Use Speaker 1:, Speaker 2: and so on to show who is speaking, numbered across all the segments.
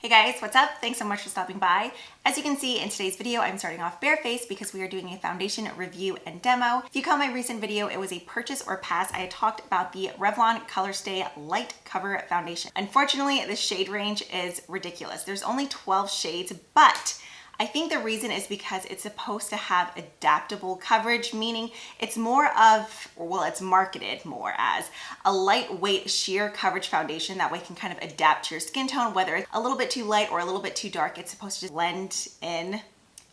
Speaker 1: Hey guys, what's up? Thanks so much for stopping by. As you can see in today's video, I'm starting off barefaced because we are doing a foundation review and demo. If you caught my recent video, it was a purchase or pass. I had talked about the Revlon Colorstay Light Cover Foundation. Unfortunately, the shade range is ridiculous. There's only 12 shades, but I think the reason is because it's supposed to have adaptable coverage, meaning it's more of, well, it's marketed more as a lightweight sheer coverage foundation that way can kind of adapt to your skin tone, whether it's a little bit too light or a little bit too dark. It's supposed to just blend in.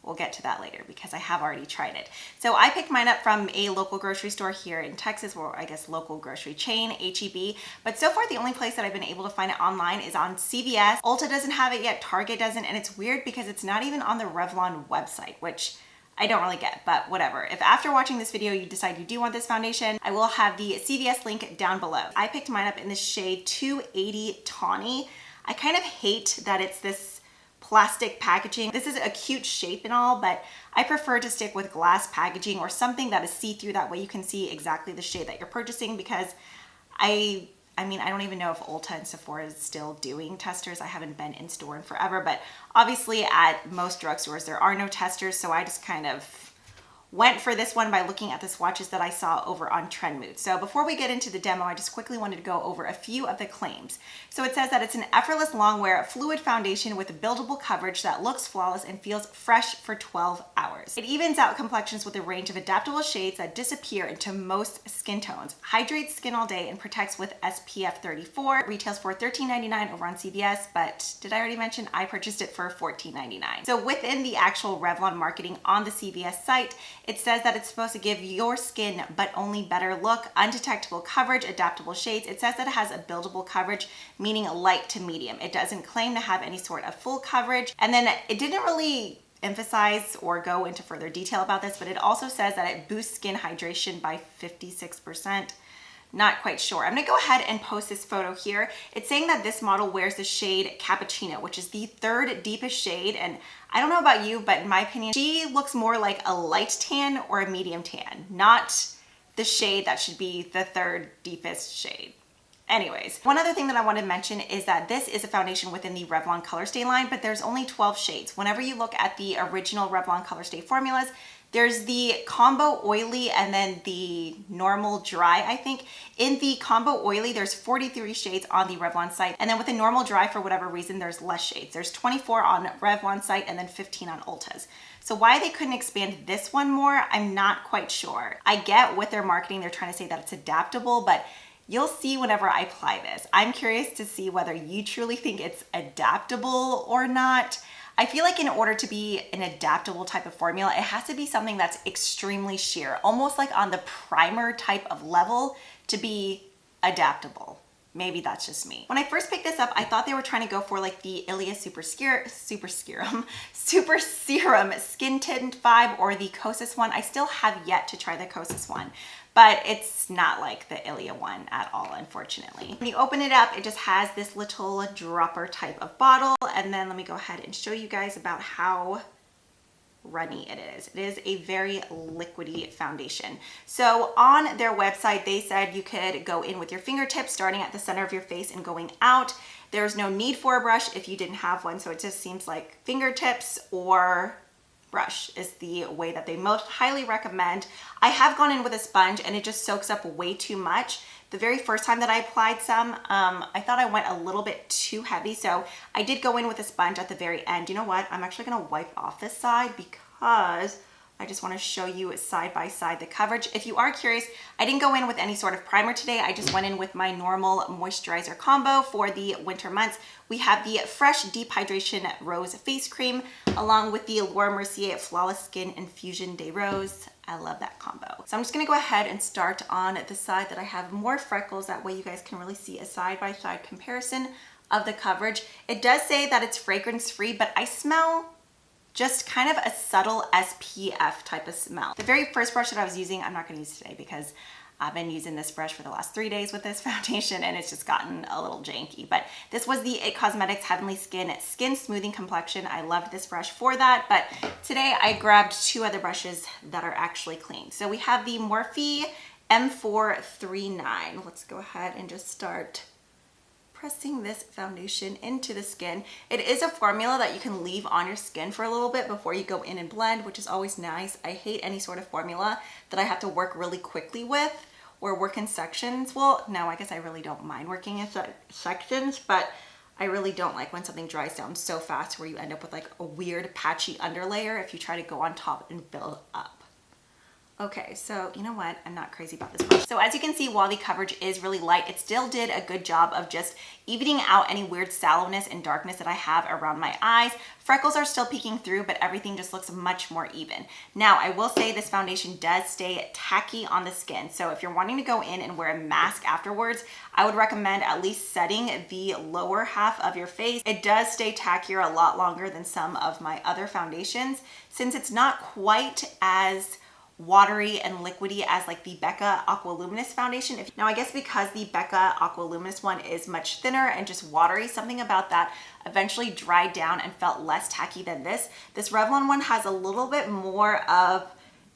Speaker 1: We'll get to that later because I have already tried it. So I picked mine up from a local grocery store here in Texas, or I guess local grocery chain, H-E-B. But so far the only place that I've been able to find it online is on CVS. Ulta doesn't have it yet, Target doesn't, and it's weird because it's not even on the Revlon website, which I don't really get, but whatever. If after watching this video you decide you do want this foundation, I will have the CVS link down below. I picked mine up in the shade 280 Tawny. I kind of hate that it's this plastic packaging. This is a cute shape and all, but I prefer to stick with glass packaging or something that is see-through. That way you can see exactly the shade that you're purchasing, because I mean, I don't even know if Ulta and Sephora is still doing testers. I haven't been in store in forever, but obviously at most drugstores there are no testers, so I just kind of went for this one by looking at the swatches that I saw over on Trendmood. So before we get into the demo, I just quickly wanted to go over a few of the claims. So it says that it's an effortless long wear fluid foundation with buildable coverage that looks flawless and feels fresh for 12 hours. It evens out complexions with a range of adaptable shades that disappear into most skin tones, hydrates skin all day, and protects with SPF 34. It retails for $13.99 over on CVS, but did I already mention I purchased it for $14.99. So within the actual Revlon marketing on the CVS site, it says that it's supposed to give your skin but only better look, undetectable coverage, adaptable shades. It says that it has a buildable coverage, meaning light to medium. It doesn't claim to have any sort of full coverage. And then it didn't really emphasize or go into further detail about this, but it also says that it boosts skin hydration by 56%. Not quite sure. I'm gonna go ahead and post this photo here. It's saying that this model wears the shade Cappuccino, which is the third deepest shade. And I don't know about you, but in my opinion, she looks more like a light tan or a medium tan, not the shade that should be the third deepest shade. Anyways, one other thing that I want to mention is that this is a foundation within the Revlon Colorstay line, but there's only 12 shades. Whenever you look at the original Revlon Colorstay formulas, there's the combo oily and then the normal dry, I think. In the combo oily, there's 43 shades on the Revlon site. And then with the normal dry, for whatever reason, there's less shades. There's 24 on Revlon site and then 15 on Ulta's. So why they couldn't expand this one more, I'm not quite sure. I get with their marketing, they're trying to say that it's adaptable, but you'll see whenever I apply this. I'm curious to see whether you truly think it's adaptable or not. I feel like in order to be an adaptable type of formula, it has to be something that's extremely sheer, almost like on the primer type of level to be adaptable. Maybe that's just me. When I first picked this up, I thought they were trying to go for like the Ilia Super Serum Skin Tint vibe, or the Kosas one. I still have yet to try the Kosas one, but it's not like the Ilia one at all, unfortunately. When you open it up, it just has this little dropper type of bottle. And then let me go ahead and show you guys about how runny it is. It is a very liquidy foundation. So on their website, they said you could go in with your fingertips starting at the center of your face and going out. There's no need for a brush if you didn't have one. So it just seems like fingertips or brush is the way that they most highly recommend. I have gone in with a sponge and it just soaks up way too much. The very first time that I applied some, I thought I went a little bit too heavy. So I did go in with a sponge at the very end. You know what? I'm actually gonna wipe off this side because I just wanna show you side by side the coverage. If you are curious, I didn't go in with any sort of primer today. I just went in with my normal moisturizer combo for the winter months. We have the Fresh Deep Hydration Rose Face Cream along with the Laura Mercier Flawless Skin Infusion Day Rose. I love that combo. So I'm just gonna go ahead and start on the side that I have more freckles. That way you guys can really see a side-by-side comparison of the coverage. It does say that it's fragrance-free, but I smell just kind of a subtle SPF type of smell. The very first brush that I was using, I'm not gonna use today because I've been using this brush for the last 3 days with this foundation and it's just gotten a little janky. But this was the IT Cosmetics Heavenly Skin Smoothing Complexion. I loved this brush for that, but today I grabbed two other brushes that are actually clean. So we have the Morphe M439. Let's go ahead and just start pressing this foundation into the skin. It is a formula that you can leave on your skin for a little bit before you go in and blend, which is always nice. I hate any sort of formula that I have to work really quickly with or work in sections. Well, no, I guess I really don't mind working in sections, but I really don't like when something dries down so fast where you end up with like a weird patchy underlayer if you try to go on top and build up. Okay, so you know what? I'm not crazy about this brush. So as you can see, while the coverage is really light, it still did a good job of just evening out any weird sallowness and darkness that I have around my eyes. Freckles are still peeking through, but everything just looks much more even. Now, I will say this foundation does stay tacky on the skin. So if you're wanting to go in and wear a mask afterwards, I would recommend at least setting the lower half of your face. It does stay tackier a lot longer than some of my other foundations, since it's not quite as watery and liquidy as like the Becca Aqua Luminous foundation. Now I guess because the Becca Aqua Luminous one is much thinner and just watery, something about that eventually dried down and felt less tacky than this. This Revlon one has a little bit more of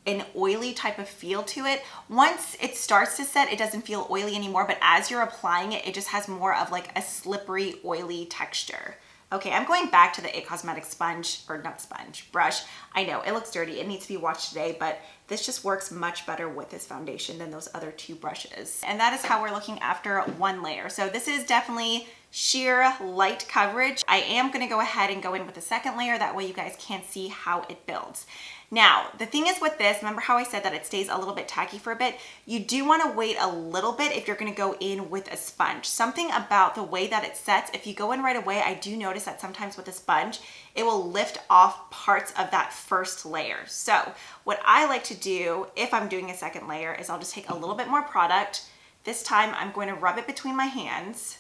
Speaker 1: an oily type of feel to it. Once it starts to set, it doesn't feel oily anymore, but as you're applying it, it just has more of like a slippery, oily texture. Okay, I'm going back to the It Cosmetics sponge, or not sponge, brush. I know, it looks dirty, it needs to be washed today, but this just works much better with this foundation than those other two brushes. And that is how we're looking after one layer. So this is definitely sheer light coverage. I am gonna go ahead and go in with the second layer, that way you guys can see how it builds. Now, the thing is with this, remember how I said that it stays a little bit tacky for a bit? You do want to wait a little bit if you're going to go in with a sponge. Something about the way that it sets, if you go in right away, I do notice that sometimes with a sponge, it will lift off parts of that first layer. So what I like to do if I'm doing a second layer is I'll just take a little bit more product. This time I'm going to rub it between my hands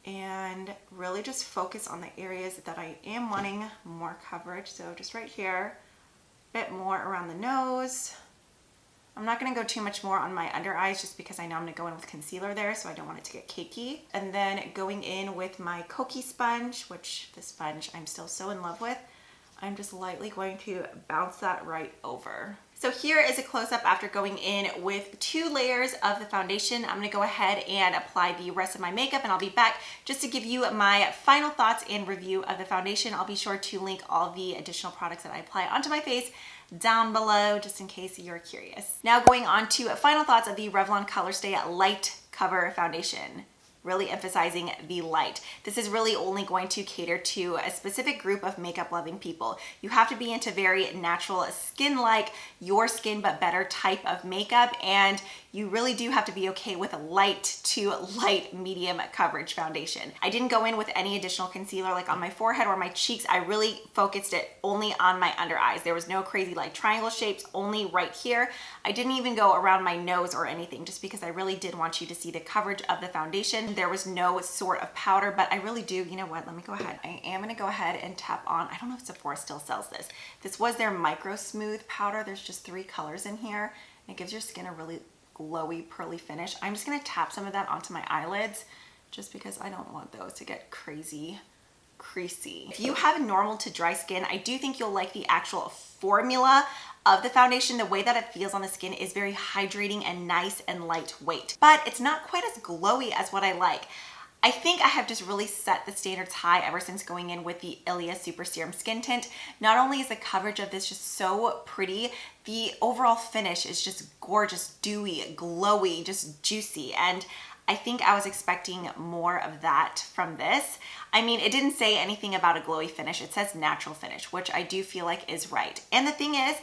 Speaker 1: and really just focus on the areas that I am wanting more coverage. So just right here. Bit more around the nose. I'm not going to go too much more on my under eyes just because I know I'm going to go in with concealer there, so I don't want it to get cakey. And then going in with my Kokie sponge, which this sponge I'm still so in love with, I'm just lightly going to bounce that right over. So here is a close-up after going in with 2 layers of the foundation. I'm gonna go ahead and apply the rest of my makeup, and I'll be back just to give you my final thoughts and review of the foundation. I'll be sure to link all the additional products that I apply onto my face down below, just in case you're curious. Now going on to final thoughts of the Revlon Colorstay Light Cover Foundation. Really emphasizing the light. This is really only going to cater to a specific group of makeup loving people. You have to be into very natural skin-like, your skin but better type of makeup, and you really do have to be okay with a light to light medium coverage foundation. I didn't go in with any additional concealer like on my forehead or my cheeks. I really focused it only on my under eyes. There was no crazy like triangle shapes, only right here. I didn't even go around my nose or anything just because I really did want you to see the coverage of the foundation. There was no sort of powder, but I really do, you know what, let me go ahead. I am gonna go ahead and tap on, I don't know if Sephora still sells this. This was their Micro Smooth powder. There's just 3 colors in here. It gives your skin a really glowy, pearly finish. I'm just gonna tap some of that onto my eyelids just because I don't want those to get crazy creasy. If you have normal to dry skin, I do think you'll like the actual formula of the foundation. The way that it feels on the skin is very hydrating and nice and lightweight, but it's not quite as glowy as what I like. I think I have just really set the standards high ever since going in with the Ilia Super Serum Skin Tint. Not only is the coverage of this just so pretty, the overall finish is just gorgeous, dewy, glowy, just juicy, and I think I was expecting more of that from this. I mean, it didn't say anything about a glowy finish. It says natural finish, which I do feel like is right. And the thing is,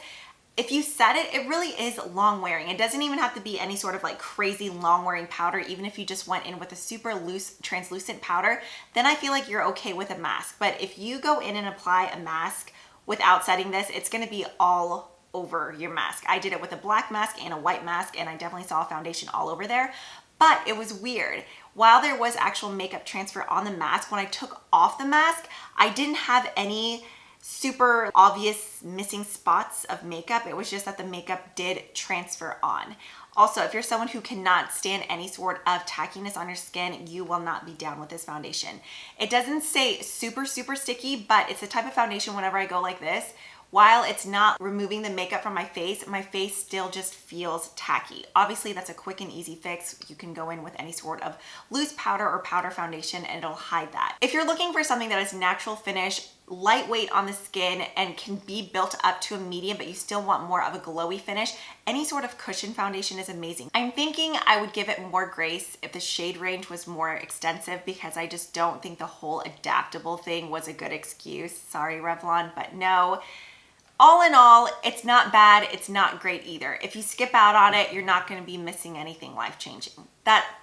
Speaker 1: if you set it, it really is long wearing. It doesn't even have to be any sort of like crazy long wearing powder. Even if you just went in with a super loose translucent powder, then I feel like you're okay with a mask. But if you go in and apply a mask without setting this, it's gonna be all over your mask. I did it with a black mask and a white mask, and I definitely saw foundation all over there. But it was weird. While there was actual makeup transfer on the mask, when I took off the mask, I didn't have any super obvious missing spots of makeup. It was just that the makeup did transfer on. Also, if you're someone who cannot stand any sort of tackiness on your skin, you will not be down with this foundation. It doesn't say super, super sticky, but it's the type of foundation whenever I go like this, while it's not removing the makeup from my face still just feels tacky. Obviously, that's a quick and easy fix. You can go in with any sort of loose powder or powder foundation and it'll hide that. If you're looking for something that is natural finish, lightweight on the skin, and can be built up to a medium, but you still want more of a glowy finish, any sort of cushion foundation is amazing. I'm thinking I would give it more grace if the shade range was more extensive, because I just don't think the whole adaptable thing was a good excuse. Sorry, Revlon, but no. All in all, it's not bad, it's not great either. If you skip out on it, you're not gonna be missing anything life-changing.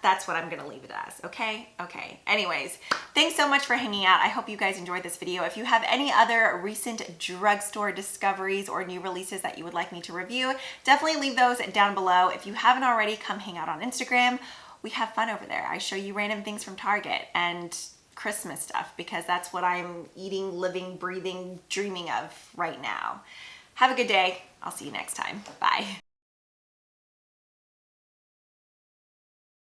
Speaker 1: That's what I'm gonna leave it as, okay? Okay, anyways, thanks so much for hanging out. I hope you guys enjoyed this video. If you have any other recent drugstore discoveries or new releases that you would like me to review, definitely leave those down below. If you haven't already, come hang out on Instagram. We have fun over there. I show you random things from Target and Christmas stuff, because that's what I'm eating, living, breathing, dreaming of right now. Have a good day. I'll see you next time. Bye.